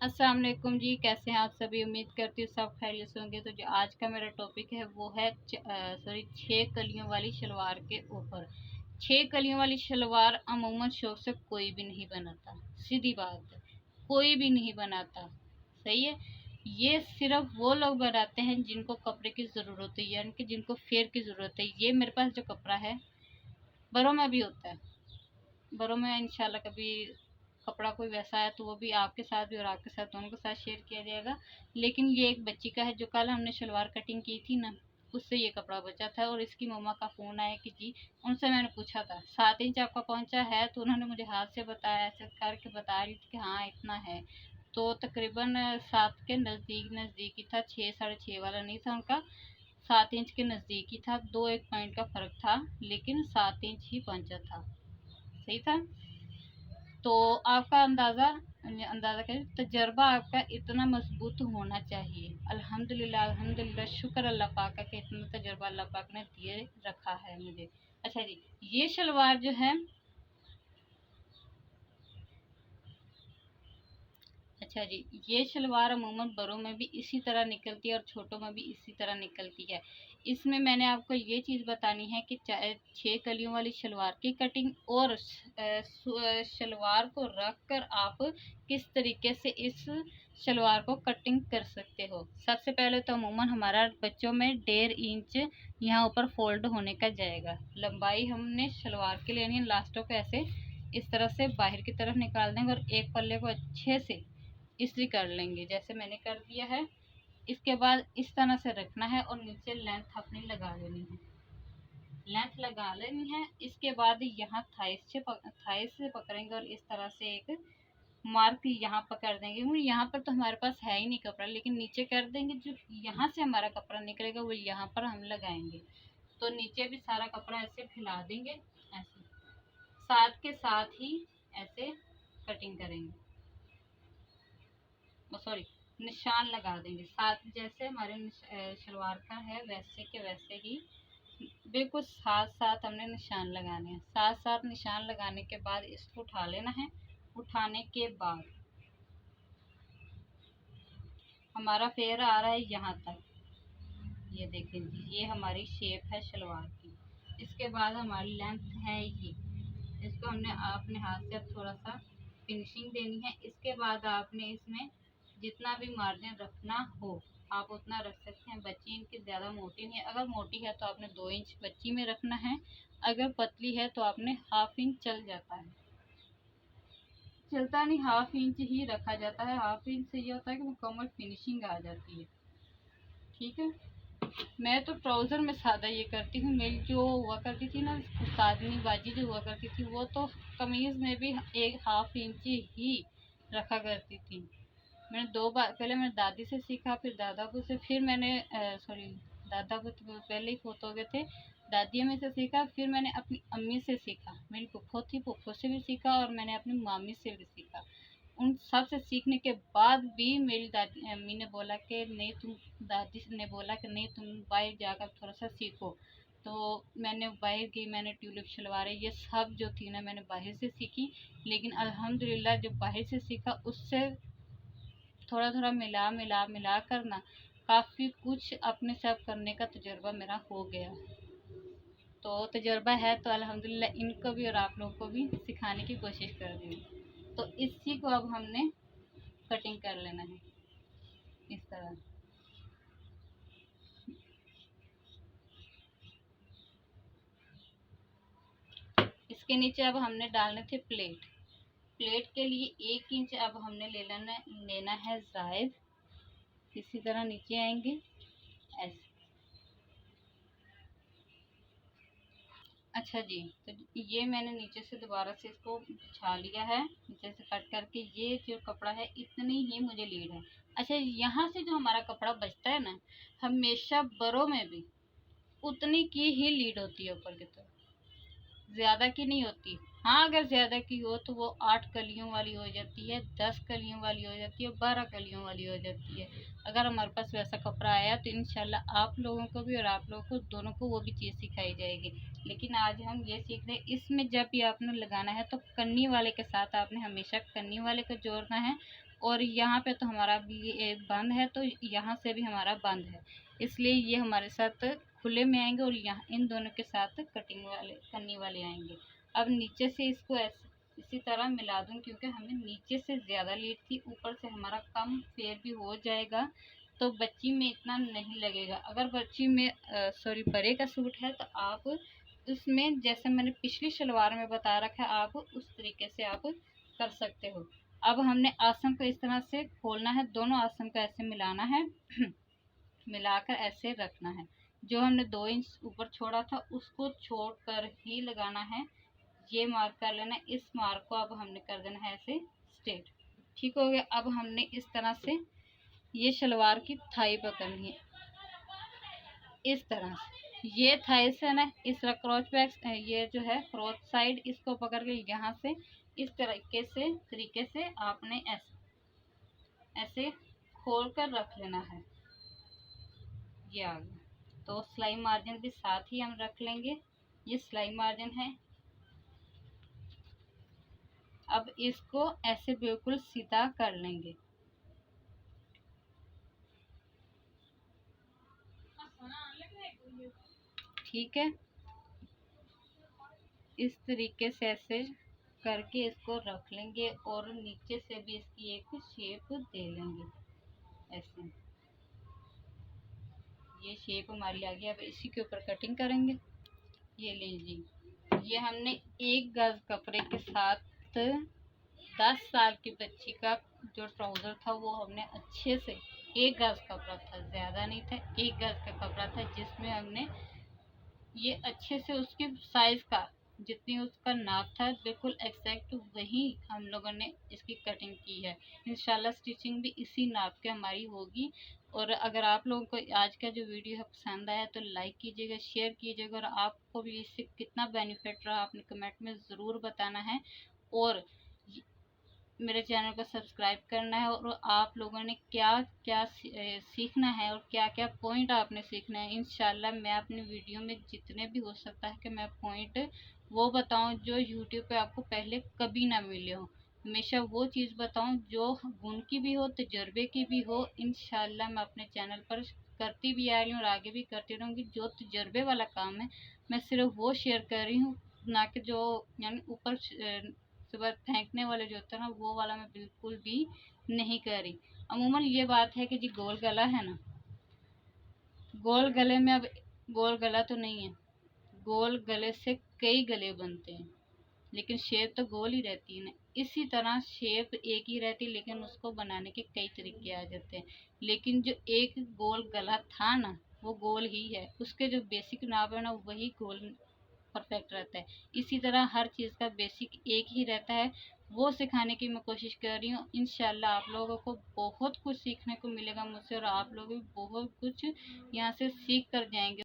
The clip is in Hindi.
अस्सलाम वालेकुम जी, कैसे हैं आप सभी। उम्मीद करती हूँ सब खैरियत से होंगे। तो जो आज का मेरा टॉपिक है वो है 6 कलियों वाली शलवार के ऊपर। 6 कलियों वाली शलवार अमूमन शौक से कोई भी नहीं बनाता, सीधी बात है, कोई भी नहीं बनाता। सही है। ये सिर्फ वो लोग बनाते हैं जिनको कपड़े की ज़रूरत है, यानी कि जिनको फेयर की ज़रूरत है। ये मेरे पास जो कपड़ा है बरों में भी होता है, बरों में इंशाल्लाह कभी कपड़ा कोई वैसा है तो वो भी आपके साथ भी और आपके साथ दोनों के साथ शेयर किया जाएगा। लेकिन ये एक बच्ची का है जो कल हमने शलवार कटिंग की थी ना, उससे ये कपड़ा बचा था। और इसकी मम्मा का फ़ोन आया कि जी, उनसे मैंने पूछा था 7 इंच आपका पहुंचा है, तो उन्होंने मुझे हाथ से बताया, ऐसे करके बता रही थी कि हाँ इतना है। तो तकरीबन 7 के नज़दीक नज़दीक ही था, 6 6.5 वाला नहीं था उनका, 7 इंच के नज़दीक ही था। 2 एक पॉइंट का फ़र्क था, लेकिन 7 इंच ही पहुंचा था। सही था। तो आपका अंदाज़ा अंदाज़ा करें, तजर्बा आपका इतना मजबूत होना चाहिए। अल्हम्दुलिल्लाह अल्हम्दुलिल्लाह, शुक्र अल्लाह पाक का कि इतना तजर्बा अल्लाह पाक ने दिए रखा है मुझे। अच्छा जी, ये शलवार जो है, अच्छा जी, ये शलवार अमूमन बड़ों में भी इसी तरह निकलती है और छोटों में भी इसी तरह निकलती है। इसमें मैंने आपको ये चीज़ बतानी है कि 6 कलियों वाली शलवार की कटिंग और शलवार को रख कर आप किस तरीके से इस शलवार को कटिंग कर सकते हो। सबसे पहले तो अमूमन हमारा बच्चों में 1.5 इंच यहाँ ऊपर फोल्ड होने का जाएगा। लंबाई हमने शलवार की लेनी है, लास्टों को ऐसे इस तरह से बाहर की तरफ निकाल देंगे और एक पल्ले को अच्छे से इस्त्री कर लेंगे, जैसे मैंने कर दिया है। इसके बाद इस तरह से रखना है और नीचे लेंथ अपनी लगा लेनी है, लेंथ लगा लेनी है। इसके बाद यहाँ थाइस से पकड़ेंगे और इस तरह से एक मार्क यहाँ पर कर देंगे। यहाँ पर तो हमारे पास है ही नहीं कपड़ा, लेकिन नीचे कर देंगे। जो यहाँ से हमारा कपड़ा निकलेगा वो यहाँ पर हम लगाएंगे। तो नीचे भी सारा कपड़ा ऐसे फैला देंगे, ऐसे साथ के साथ ही ऐसे कटिंग करेंगे, सॉरी, निशान लगा देंगे साथ, जैसे हमारे शलवार का है वैसे के वैसे ही बिल्कुल साथ साथ हमने निशान लगाने हैं। साथ साथ निशान लगाने के बाद इसको उठा लेना है। उठाने के बाद हमारा फेर आ रहा है यहाँ तक, ये देखें जी, ये हमारी शेप है शलवार की। इसके बाद हमारी लेंथ है ये, इसको हमने अपने हाथ से अब थोड़ा सा फिनिशिंग देनी है। इसके बाद आपने इसमें जितना भी मार्जिन रखना हो आप उतना रख सकते हैं। बच्ची इनकी ज़्यादा मोटी नहीं है, अगर मोटी है तो आपने 2 इंच बच्ची में रखना है, अगर पतली है तो आपने 1/2 इंच चल जाता है, चलता नहीं, 1/2 इंच ही रखा जाता है। 1/2 इंच से ये होता है कि मुकम्मल फिनिशिंग आ जाती है। ठीक है। मैं तो ट्राउज़र में सादा ये करती हूँ। मेरी जो हुआ करती थी ना उस्तादनी बाजी जो हुआ करती थी, वो तो कमीज़ में भी 1/2 इंच ही रखा करती थी। मैंने 2 बार, पहले मैंने दादी से सीखा, फिर दादाबू से, फिर मैंने सॉरी, दादाबू तो पहले ही फोत हो गए थे, दादी अम्मी से सीखा, फिर मैंने अपनी अम्मी से सीखा, मेरी फुफ्फो थी, फुफ्फो से भी सीखा, और मैंने अपनी मामी से भी सीखा। उन सब से सीखने के बाद भी मेरी दादी अम्मी ने बोला कि नहीं तुम, दादी ने बोला कि नहीं तुम बाहर जाकर थोड़ा सा सीखो। तो मैंने बाहर गई, मैंने ट्यूलिप शलवारें ये सब जो थी ना मैंने बाहर से सीखी। लेकिन अल्हम्दुलिल्लाह जो बाहर से सीखा उससे थोड़ा थोड़ा मिला मिला मिला कर ना काफ़ी कुछ अपने से अब करने का तजुर्बा मेरा हो गया। तो तजुर्बा है तो अल्हम्दुलिल्लाह इनको भी और आप लोगों को भी सिखाने की कोशिश कर रही हूँ। तो इसी को अब हमने कटिंग कर लेना है इस तरह। इसके नीचे अब हमने डालने थे प्लेट। प्लेट के लिए 1 इंच अब हमने लेना है जायद। इसी तरह नीचे आएंगे ऐसे। अच्छा जी, तो ये मैंने नीचे से दोबारा से इसको बिछा लिया है, नीचे से कट करके। ये जो कपड़ा है इतनी ही मुझे लीड है। अच्छा, यहाँ से जो हमारा कपड़ा बचता है ना, हमेशा बरों में भी उतनी की ही लीड होती है ऊपर की तरफ, ज़्यादा की नहीं होती। हाँ, अगर ज़्यादा की हो तो वो 8 कलियों वाली हो जाती है, 10 कलियों वाली हो जाती है, 12 कलियों वाली हो जाती है। अगर हमारे पास वैसा कपड़ा आया तो इंशाल्लाह आप लोगों को भी और आप लोगों को दोनों को वो भी चीज़ सिखाई जाएगी। लेकिन आज हम ये सीख रहे हैं, इसमें जब भी आपने लगाना है तो कन्नी वाले के साथ आपने हमेशा कन्नी वाले को जोड़ना है। और यहाँ पे तो हमारा भी बंद है, तो यहाँ से भी हमारा बंद है, इसलिए ये हमारे साथ खुले में आएंगे और यहाँ इन दोनों के साथ कटिंग वाले करने वाले आएंगे। अब नीचे से इसको ऐसे इसी तरह मिला दूँ, क्योंकि हमें नीचे से ज़्यादा लीड थी, ऊपर से हमारा कम फेयर भी हो जाएगा तो बच्ची में इतना नहीं लगेगा। अगर बच्ची में बड़े का सूट है तो आप उसमें जैसे मैंने पिछली शलवार में बता रखा है, आप उस तरीके से आप कर सकते हो। अब हमने आसन को इस तरह से खोलना है, दोनों आसन को ऐसे मिलाना है मिलाकर ऐसे रखना है। जो हमने 2 इंच ऊपर छोड़ा था उसको छोड़कर ही लगाना है। ये मार्क कर लेना, इस मार्क को अब हमने कर देना है ऐसे स्ट्रेट। ठीक हो गया। अब हमने इस तरह से ये शलवार की थाई पकड़नी है, इस तरह से ये थाई से ना इस तरह क्रॉच बैक, ये जो है क्रॉच साइड, इसको पकड़ के यहाँ से इस तरीके से आपने ऐसे खोल कर रख लेना है। ये आ गया। तो सिलाई मार्जिन भी साथ ही हम रख लेंगे, ये सिलाई मार्जिन है। अब इसको ऐसे बिल्कुल सीधा कर लेंगे। ठीक है, इस तरीके से ऐसे करके इसको रख लेंगे और नीचे से भी इसकी एक शेप दे लेंगे ऐसे। ये शेप हमारी आ गई। अब इसी के ऊपर कटिंग करेंगे। ये लीजिए, ये हमने 1 गज कपड़े के साथ 10 साल की बच्ची का जो ट्राउज़र था वो हमने अच्छे से 1 गज कपड़ा था, ज़्यादा नहीं था, 1 गज का कपड़ा था, जिसमें हमने ये अच्छे से उसके साइज़ का जितनी उसका नाप था बिल्कुल एग्जैक्ट वही हम लोगों ने इसकी कटिंग की है। इंशाल्लाह स्टिचिंग भी इसी नाप के हमारी होगी। और अगर आप लोगों को आज का जो वीडियो है पसंद आया तो लाइक कीजिएगा, शेयर कीजिएगा, और आपको भी इससे कितना बेनिफिट रहा आपने कमेंट में ज़रूर बताना है। और मेरे चैनल को सब्सक्राइब करना है, और आप लोगों ने क्या क्या सीखना है और क्या क्या पॉइंट आपने सीखना है। इंशाल्लाह मैं अपनी वीडियो में जितने भी हो सकता है कि मैं पॉइंट वो बताऊं जो यूट्यूब पे आपको पहले कभी ना मिले हो। हमेशा वो चीज़ बताऊं जो गुण की भी हो, तजर्बे की भी हो। इंशाल्लाह मैं अपने चैनल पर करती भी आ रही हूँ और आगे भी करती रहूँगी। जो तजर्बे वाला काम है मैं सिर्फ वो शेयर कर रही हूँ, ना कि जो यानी ऊपर सुबह फेंकने वाले जो होता है ना, वो वाला मैं बिल्कुल भी नहीं कर रही। अमूमन ये बात है कि जी गोल गला है ना, गोल गले में अब गोल गला तो नहीं है, गोल गले से कई गले बनते हैं, लेकिन शेप तो गोल ही रहती है ना। इसी तरह शेप एक ही रहती है, लेकिन उसको बनाने के कई तरीके आ जाते हैं। लेकिन जो एक गोल गला था ना, वो गोल ही है, उसके जो बेसिक नाप है ना वही गोल परफेक्ट रहता है। इसी तरह हर चीज़ का बेसिक एक ही रहता है, वो सिखाने की मैं कोशिश कर रही हूँ। इंशाल्लाह आप लोगों को बहुत कुछ सीखने को मिलेगा मुझसे, और आप लोग भी बहुत कुछ यहाँ से सीख कर जाएंगे।